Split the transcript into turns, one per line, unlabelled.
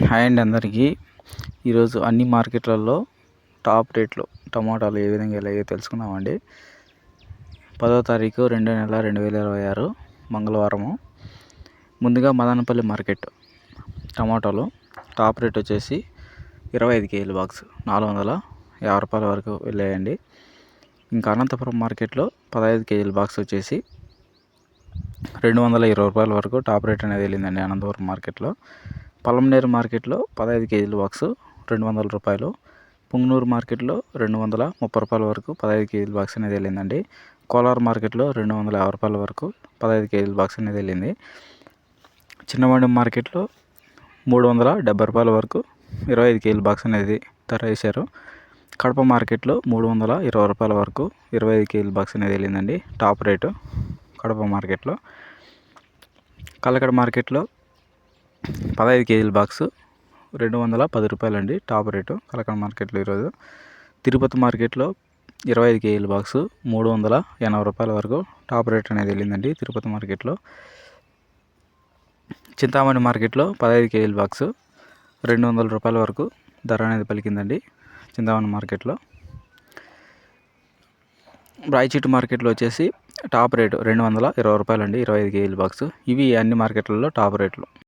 Hi అండి అందరికీ. ఈరోజు అన్ని మార్కెట్లలో టాప్ రేట్లు టమాటాలు ఏ విధంగా ఎలాగో తెలుసుకుందామండి. 10వ తారీఖు 2వ నెల 2026 మంగళవారము. ముందుగా మదనపల్లి మార్కెట్ టమాటాలు టాప్ రేట్ వచ్చేసి 25 కేజీల బాక్స్ 450 రూపాయల వరకు వెళ్ళాయండి. ఇంకా అనంతపురం మార్కెట్లో 15 కేజీల బాక్స్ వచ్చేసి 220 రూపాయల వరకు టాప్ రేట్ అనేది వెళ్ళిందండి అనంతపురం మార్కెట్లో. పలమనేరు మార్కెట్లో 15 కేజీల బాక్స్ 200 రూపాయలు. పుంగనూరు మార్కెట్లో 230 రూపాయల వరకు 15 కేజీల బాక్స్ అనేది వెళ్ళిందండి. కోలార్ మార్కెట్లో 250 రూపాయల వరకు 15 కేజీల బాక్స్ అనేది వెళ్ళింది. చిన్నమండి మార్కెట్లో 370 రూపాయల వరకు 25 కేజీల బాక్స్ అనేది ధర వేశారు. కడప మార్కెట్లో 320 రూపాయల వరకు 25 కేజీల బాక్స్ అనేది వెళ్ళిందండి టాప్ రేటు కడప మార్కెట్లో. కలకడ మార్కెట్లో 15 కేజీల బాక్సు 210 రూపాయలండి టాప్ రేటు కలకడ మార్కెట్లో ఈరోజు. తిరుపతి మార్కెట్లో 25 కేజీల బాక్సు 380 రూపాయల వరకు టాప్ రేట్ అనేది వెళ్ళిందండి తిరుపతి మార్కెట్లో. చింతామణి మార్కెట్లో 15 కేజీల బాక్సు 200 రూపాయల వరకు ధర అనేది పలికిందండి చింతామణి మార్కెట్లో. రాయచీటి మార్కెట్లో వచ్చేసి టాప్ రేటు 220 రూపాయలండి 25 కేజీల బాక్సు. ఇవి అన్ని మార్కెట్లలో టాప్ రేట్లు.